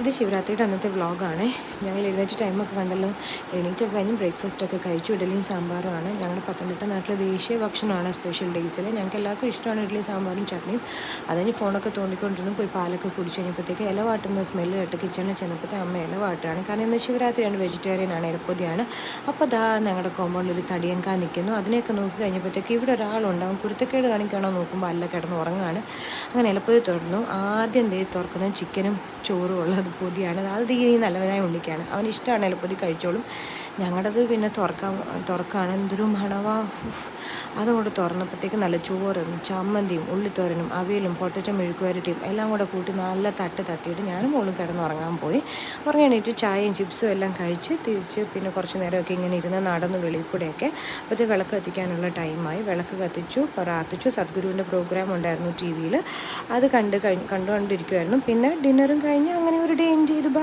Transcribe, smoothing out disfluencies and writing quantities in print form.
ഇത് ശിവരാത്രിയുടെ അന്നത്തെ വ്ളോഗാണ്. ഞങ്ങൾ എഴുന്നേറ്റ് ടൈമൊക്കെ കണ്ടല്ലോ. എണീറ്റൊക്കെ കഴിഞ്ഞ് ബ്രേക്ക്ഫാസ്റ്റൊക്കെ കഴിച്ചു. ഇഡലിയും സാമ്പാറുമാണ്. ഞങ്ങളുടെ പത്തനംതിട്ട നാട്ടിലെ ദേശീയ ഭക്ഷണമാണ് സ്പെഷ്യൽ ഡേയ്സിൽ. ഞങ്ങൾക്ക് എല്ലാവർക്കും ഇഷ്ടമാണ് ഇഡ്ഡലി സാമ്പാറും ചട്നിയും. അതിന് ഫോണൊക്കെ തോണ്ടിക്കൊണ്ടിരുന്നു. പോയി പാലൊക്കെ കുടിച്ച് കഴിഞ്ഞപ്പോഴത്തേക്ക് ഇല വാട്ടുന്ന സ്മെല്ല് കേട്ട് കിച്ചണിൽ ചെന്നപ്പോഴത്തെ അമ്മ ഇല വാട്ടുകയാണ്. കാരണം ഇന്ന് ശിവരാത്രിയാണ്, വെജിറ്റേറിയനാണ്, ഇലപ്പൊതിയാണ്. അപ്പോൾ അതാ ഞങ്ങളുടെ കോമ്പൗണ്ടിൽ ഒരു തടിയങ്കാൻ നിൽക്കുന്നു. അതിനെയൊക്കെ നോക്കി കഴിഞ്ഞപ്പോഴത്തേക്ക് ഇവിടെ ഒരാളുണ്ട്. അവൻ കുരുത്തക്കേട് കാണിക്കുകയാണോ നോക്കുമ്പോൾ അല്ല, കിടന്ന് ഉറങ്ങാണ്. അങ്ങനെ ഇലപ്പൊതി തുറന്നു. ആദ്യം തുറക്കുന്നത് ചിക്കനും ചോറും ഉള്ളത് പൊതിയാണ്. അത് ഈ നല്ലവനായ ഉണ്ണിക്കാണ്. അവന് ഇഷ്ടമാണ്, ഇലപ്പൊതി കഴിച്ചോളും. ഞങ്ങളുടേത് പിന്നെ തുറക്കാണ്. എന്തൊരു മണവാ! അതുകൊണ്ട് തുറന്നപ്പോഴത്തേക്ക് നല്ല ചോറും ചമ്മന്തിയും ഉള്ളിത്തോരനും അവിയലും പൊട്ടറ്റോ മെഴുക്കുവരട്ടിയും എല്ലാം കൂടെ കൂട്ടി നല്ല തട്ടിയിട്ട് ഞാനും മോളും കിടന്നുറങ്ങാൻ പോയി. ഉറങ്ങാനായിട്ട് ചായയും ചിപ്സും എല്ലാം കഴിച്ച് തിരിച്ച് പിന്നെ കുറച്ച് നേരമൊക്കെ ഇങ്ങനെ ഇരുന്ന് നടന്നു വെളിയിൽ കൂടെയൊക്കെ. അപ്പോഴത്തെ വിളക്ക് കത്തിക്കാനുള്ള ടൈമായി. വിളക്ക് കത്തിച്ചു, പ്രാർത്ഥിച്ചു. സദ്ഗുരുവിൻ്റെ പ്രോഗ്രാം ഉണ്ടായിരുന്നു TV-യിൽ. അത് കണ്ടുകൊണ്ടിരിക്കുമായിരുന്നു. പിന്നെ ഡിന്നറും കഴിഞ്ഞ് അങ്ങനെ ഒരു